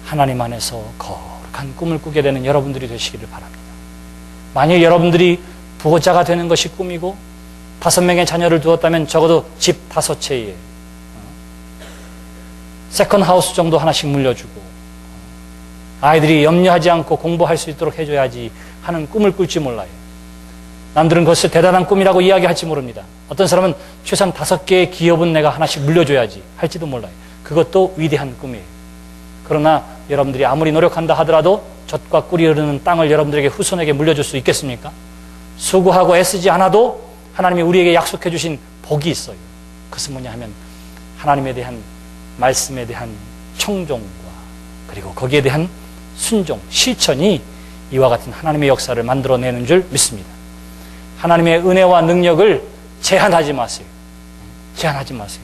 하나님 안에서 거룩한 꿈을 꾸게 되는 여러분들이 되시기를 바랍니다. 만약 여러분들이 부자가 되는 것이 꿈이고 5명의 자녀를 두었다면 적어도 집 5채에 세컨하우스 정도 하나씩 물려주고 아이들이 염려하지 않고 공부할 수 있도록 해줘야지 하는 꿈을 꿀지 몰라요. 남들은 그것을 대단한 꿈이라고 이야기할지 모릅니다. 어떤 사람은 최소한 5개의 기업은 내가 하나씩 물려줘야지 할지도 몰라요. 그것도 위대한 꿈이에요. 그러나 여러분들이 아무리 노력한다 하더라도 젖과 꿀이 흐르는 땅을 여러분들에게 후손에게 물려줄 수 있겠습니까? 수고하고 애쓰지 않아도 하나님이 우리에게 약속해 주신 복이 있어요. 그것은 뭐냐 하면 하나님에 대한 말씀에 대한 청종과 그리고 거기에 대한 순종, 실천이 이와 같은 하나님의 역사를 만들어내는 줄 믿습니다. 하나님의 은혜와 능력을 제한하지 마세요. 제한하지 마세요.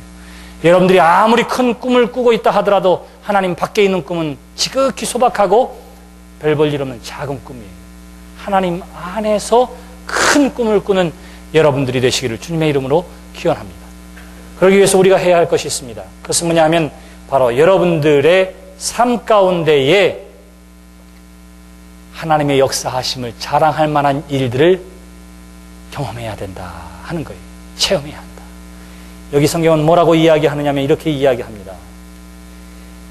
여러분들이 아무리 큰 꿈을 꾸고 있다 하더라도 하나님 밖에 있는 꿈은 지극히 소박하고 별 볼 일 없는 작은 꿈이에요. 하나님 안에서 큰 꿈을 꾸는 여러분들이 되시기를 주님의 이름으로 기원합니다. 그러기 위해서 우리가 해야 할 것이 있습니다. 그것은 뭐냐 하면 바로 여러분들의 삶 가운데에 하나님의 역사하심을 자랑할 만한 일들을 경험해야 된다 하는 거예요. 체험해야 한다. 여기 성경은 뭐라고 이야기하느냐면 이렇게 이야기합니다.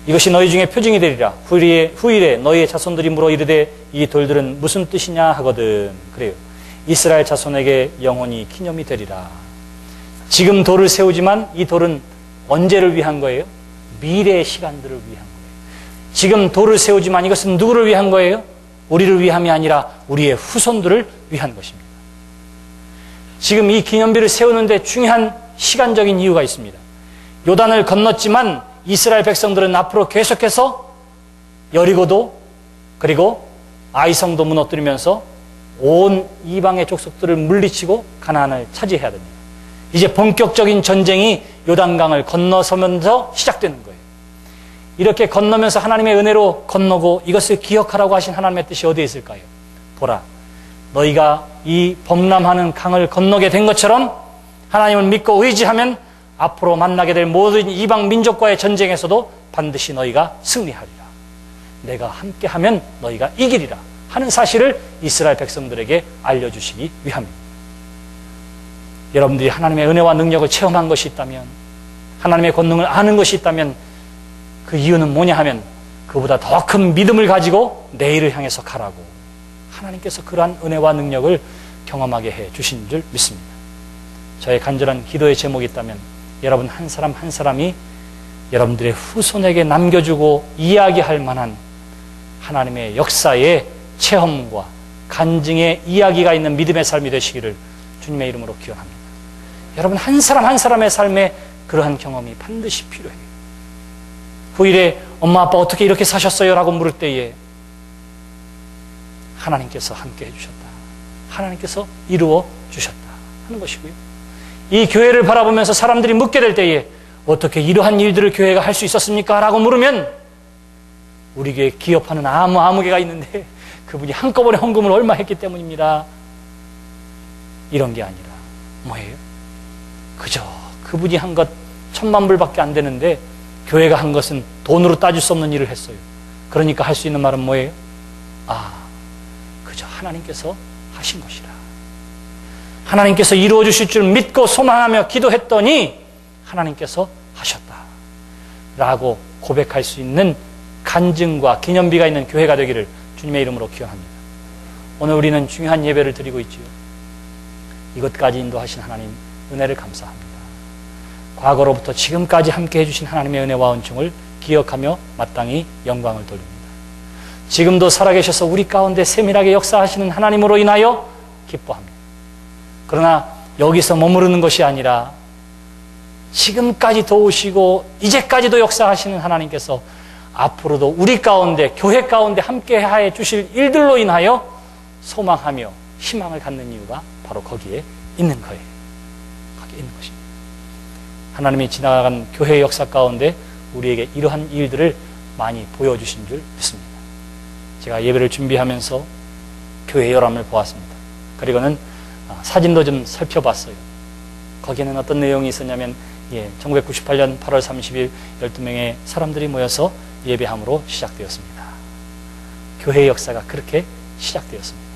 이것이 너희 중에 표징이 되리라. 후일에 너희의 자손들이 물어 이르되 이 돌들은 무슨 뜻이냐 하거든. 그래요. 이스라엘 자손에게 영원히 기념이 되리라. 지금 돌을 세우지만 이 돌은 언제를 위한 거예요? 미래의 시간들을 위한 거예요. 지금 돌을 세우지만 이것은 누구를 위한 거예요? 우리를 위함이 아니라 우리의 후손들을 위한 것입니다. 지금 이 기념비를 세우는데 중요한 시간적인 이유가 있습니다. 요단을 건넜지만 이스라엘 백성들은 앞으로 계속해서 여리고도 그리고 아이성도 무너뜨리면서 온 이방의 족속들을 물리치고 가나안을 차지해야 됩니다. 이제 본격적인 전쟁이 요단강을 건너서면서 시작되는 거예요. 이렇게 건너면서 하나님의 은혜로 건너고 이것을 기억하라고 하신 하나님의 뜻이 어디에 있을까요? 보라, 너희가 이 범람하는 강을 건너게 된 것처럼 하나님을 믿고 의지하면 앞으로 만나게 될 모든 이방 민족과의 전쟁에서도 반드시 너희가 승리하리라. 내가 함께하면 너희가 이기리라 하는 사실을 이스라엘 백성들에게 알려주시기 위함입니다. 여러분들이 하나님의 은혜와 능력을 체험한 것이 있다면, 하나님의 권능을 아는 것이 있다면 그 이유는 뭐냐 하면 그보다 더 큰 믿음을 가지고 내일을 향해서 가라고 하나님께서 그러한 은혜와 능력을 경험하게 해 주신 줄 믿습니다. 저의 간절한 기도의 제목이 있다면 여러분 한 사람 한 사람이 여러분들의 후손에게 남겨주고 이야기할 만한 하나님의 역사의 체험과 간증의 이야기가 있는 믿음의 삶이 되시기를 주님의 이름으로 기원합니다. 여러분 한 사람 한 사람의 삶에 그러한 경험이 반드시 필요해요. 후일에 엄마 아빠 어떻게 이렇게 사셨어요? 라고 물을 때에 하나님께서 함께 해주셨다. 하나님께서 이루어 주셨다 하는 것이고요. 이 교회를 바라보면서 사람들이 묻게 될 때에 어떻게 이러한 일들을 교회가 할 수 있었습니까? 라고 물으면 우리 교회 기업하는 아무개가 있는데 그분이 한꺼번에 헌금을 얼마 했기 때문입니다. 이런 게 아니라 뭐예요? 그저 그분이 한 것 1000만 불밖에 안 되는데 교회가 한 것은 돈으로 따질 수 없는 일을 했어요. 그러니까 할 수 있는 말은 뭐예요? 그저 하나님께서 하신 것이라. 하나님께서 이루어 주실 줄 믿고 소망하며 기도했더니 하나님께서 하셨다 라고 고백할 수 있는 간증과 기념비가 있는 교회가 되기를 주님의 이름으로 기원합니다. 오늘 우리는 중요한 예배를 드리고 있지요. 이것까지 인도하신 하나님 은혜를 감사합니다. 과거로부터 지금까지 함께 해주신 하나님의 은혜와 은총을 기억하며 마땅히 영광을 돌립니다. 지금도 살아계셔서 우리 가운데 세밀하게 역사하시는 하나님으로 인하여 기뻐합니다. 그러나 여기서 머무르는 것이 아니라 지금까지 도우시고 이제까지도 역사하시는 하나님께서 앞으로도 우리 가운데 교회 가운데 함께해 주실 일들로 인하여 소망하며 희망을 갖는 이유가 바로 거기에 있는 거예요. 거기에 있는 것입니다. 하나님이 지나간 교회의 역사 가운데 우리에게 이러한 일들을 많이 보여주신 줄 믿습니다. 제가 예배를 준비하면서 교회 열람을 보았습니다. 그리고는 사진도 좀 살펴봤어요. 거기에는 어떤 내용이 있었냐면 1998년 8월 30일 12명의 사람들이 모여서 예배함으로 시작되었습니다. 교회의 역사가 그렇게 시작되었습니다.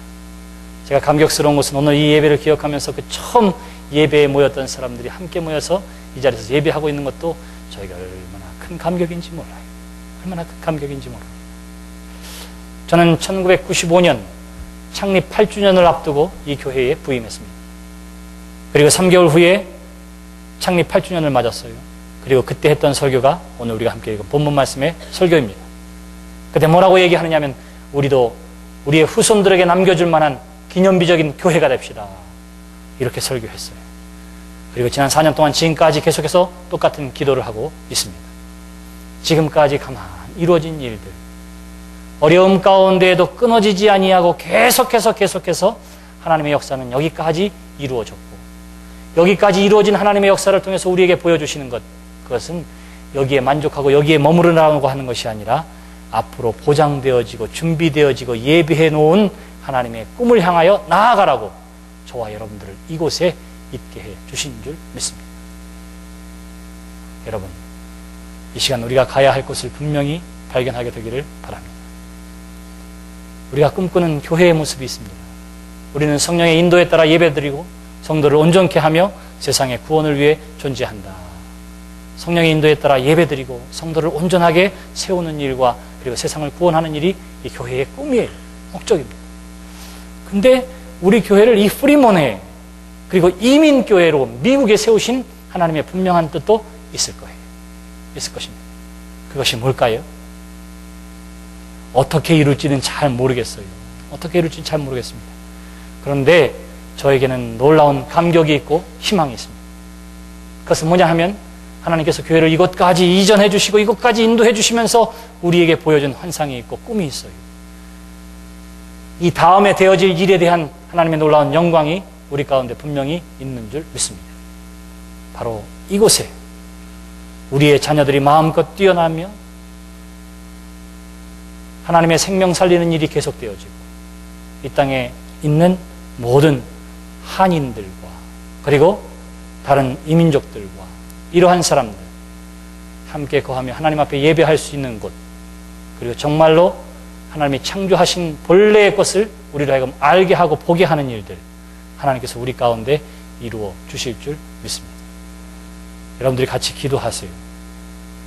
제가 감격스러운 것은 오늘 이 예배를 기억하면서 그 처음 예배에 모였던 사람들이 함께 모여서 이 자리에서 예배하고 있는 것도 저희가 얼마나 큰 감격인지 몰라요. 얼마나 큰 감격인지 몰라요. 저는 1995년 창립 8주년을 앞두고 이 교회에 부임했습니다. 그리고 3개월 후에 창립 8주년을 맞았어요. 그리고 그때 했던 설교가 오늘 우리가 함께 읽은 본문 말씀의 설교입니다. 그때 뭐라고 얘기하느냐면 우리도 우리의 후손들에게 남겨줄 만한 기념비적인 교회가 됩시다. 이렇게 설교했어요. 그리고 지난 4년 동안 지금까지 계속해서 똑같은 기도를 하고 있습니다. 지금까지 가만 이루어진 일들, 어려움 가운데에도 끊어지지 아니하고 계속해서 하나님의 역사는 여기까지 이루어졌고, 여기까지 이루어진 하나님의 역사를 통해서 우리에게 보여주시는 것, 그것은 여기에 만족하고 여기에 머무르라고 하는 것이 아니라 앞으로 보장되어지고 준비되어지고 예비해 놓은 하나님의 꿈을 향하여 나아가라고 저와 여러분들을 이곳에 있게 해 주신 줄 믿습니다. 여러분, 이 시간 우리가 가야 할 곳을 분명히 발견하게 되기를 바랍니다. 우리가 꿈꾸는 교회의 모습이 있습니다. 우리는 성령의 인도에 따라 예배드리고 성도를 온전케 하며 세상의 구원을 위해 존재한다. 성령의 인도에 따라 예배드리고 성도를 온전하게 세우는 일과 그리고 세상을 구원하는 일이 이 교회의 꿈이에요. 목적입니다. 근데 우리 교회를 이 프리몬회 그리고 이민교회로 미국에 세우신 하나님의 분명한 뜻도 있을 거예요. 있을 것입니다. 그것이 뭘까요? 어떻게 이룰지는 잘 모르겠어요. 어떻게 이룰지는 잘 모르겠습니다. 그런데 저에게는 놀라운 감격이 있고 희망이 있습니다. 그것은 뭐냐 하면 하나님께서 교회를 이곳까지 이전해 주시고 이곳까지 인도해 주시면서 우리에게 보여준 환상이 있고 꿈이 있어요. 이 다음에 되어질 일에 대한 하나님의 놀라운 영광이 우리 가운데 분명히 있는 줄 믿습니다. 바로 이곳에 우리의 자녀들이 마음껏 뛰어나며 하나님의 생명 살리는 일이 계속되어지고 이 땅에 있는 모든 한인들과 그리고 다른 이민족들과 이러한 사람들 함께 거하며 하나님 앞에 예배할 수 있는 곳, 그리고 정말로 하나님이 창조하신 본래의 것을 우리로 하여금 알게 하고 보게 하는 일들 하나님께서 우리 가운데 이루어 주실 줄 믿습니다. 여러분들이 같이 기도하세요.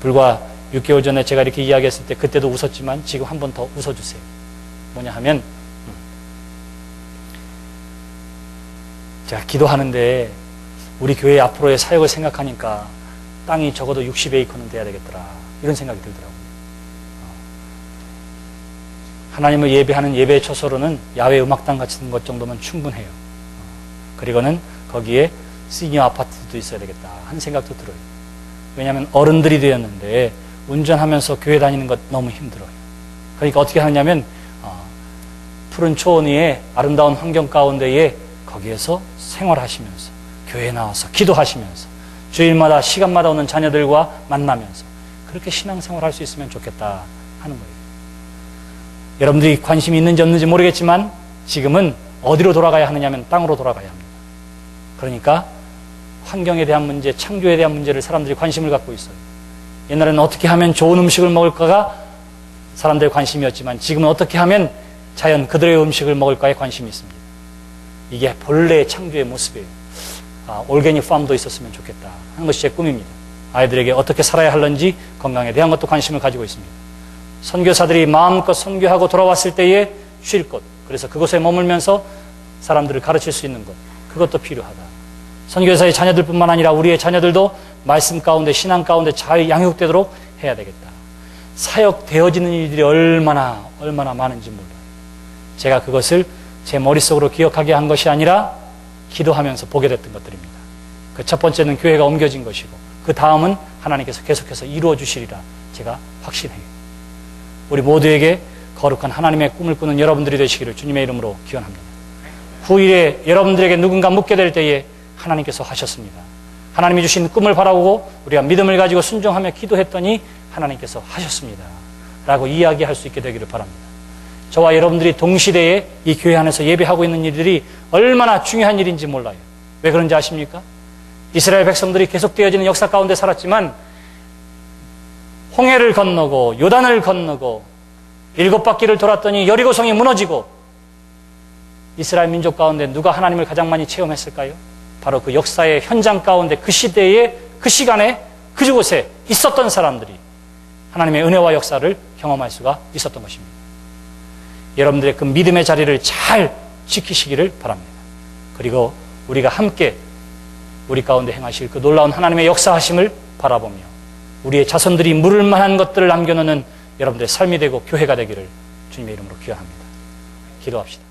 불과 6개월 전에 제가 이렇게 이야기했을 때 그때도 웃었지만 지금 한 번 더 웃어주세요. 뭐냐 하면 제가 기도하는데 우리 교회 앞으로의 사역을 생각하니까 땅이 적어도 60에이커는 돼야 되겠더라 이런 생각이 들더라고요. 하나님을 예배하는 예배의 처소로는 야외 음악당 같은 것 정도면 충분해요. 그리고는 거기에 시니어 아파트도 있어야 되겠다 하는 생각도 들어요. 왜냐하면 어른들이 되었는데 운전하면서 교회 다니는 것 너무 힘들어요. 그러니까 어떻게 하느냐면 푸른 초원 위에 아름다운 환경 가운데에 거기에서 생활하시면서 교회에 나와서 기도하시면서 주일마다 시간마다 오는 자녀들과 만나면서 그렇게 신앙생활할 수 있으면 좋겠다 하는 거예요. 여러분들이 관심이 있는지 없는지 모르겠지만 지금은 어디로 돌아가야 하느냐면 땅으로 돌아가야 합니다. 그러니까 환경에 대한 문제, 창조에 대한 문제를 사람들이 관심을 갖고 있어요. 옛날에는 어떻게 하면 좋은 음식을 먹을까가 사람들의 관심이었지만 지금은 어떻게 하면 자연 그들의 음식을 먹을까에 관심이 있습니다. 이게 본래의 창조의 모습이에요. 올게닉 팜도 있었으면 좋겠다 하는 것이 제 꿈입니다. 아이들에게 어떻게 살아야 하는지 건강에 대한 것도 관심을 가지고 있습니다. 선교사들이 마음껏 선교하고 돌아왔을 때에 쉴 곳, 그래서 그곳에 머물면서 사람들을 가르칠 수 있는 것, 그것도 필요하다. 선교사의 자녀들뿐만 아니라 우리의 자녀들도 말씀 가운데 신앙 가운데 잘 양육되도록 해야 되겠다. 사역되어지는 일들이 얼마나 많은지 몰라요. 제가 그것을 제 머릿속으로 기억하게 한 것이 아니라 기도하면서 보게 됐던 것들입니다. 그 첫 번째는 교회가 옮겨진 것이고 그 다음은 하나님께서 계속해서 이루어 주시리라 제가 확신해요. 우리 모두에게 거룩한 하나님의 꿈을 꾸는 여러분들이 되시기를 주님의 이름으로 기원합니다. 후일에 여러분들에게 누군가 묻게 될 때에 하나님께서 하셨습니다. 하나님이 주신 꿈을 바라보고 우리가 믿음을 가지고 순종하며 기도했더니 하나님께서 하셨습니다 라고 이야기할 수 있게 되기를 바랍니다. 저와 여러분들이 동시대에 이 교회 안에서 예배하고 있는 일들이 얼마나 중요한 일인지 몰라요. 왜 그런지 아십니까? 이스라엘 백성들이 계속되어지는 역사 가운데 살았지만 홍해를 건너고 요단을 건너고 7바퀴를 돌았더니 여리고성이 무너지고 이스라엘 민족 가운데 누가 하나님을 가장 많이 체험했을까요? 바로 그 역사의 현장 가운데 그 시대에 그 시간에 그곳에 있었던 사람들이 하나님의 은혜와 역사를 경험할 수가 있었던 것입니다. 여러분들의 그 믿음의 자리를 잘 지키시기를 바랍니다. 그리고 우리가 함께 우리 가운데 행하실 그 놀라운 하나님의 역사하심을 바라보며 우리의 자손들이 물을 만한 것들을 남겨놓는 여러분들의 삶이 되고 교회가 되기를 주님의 이름으로 기원합니다. 기도합시다.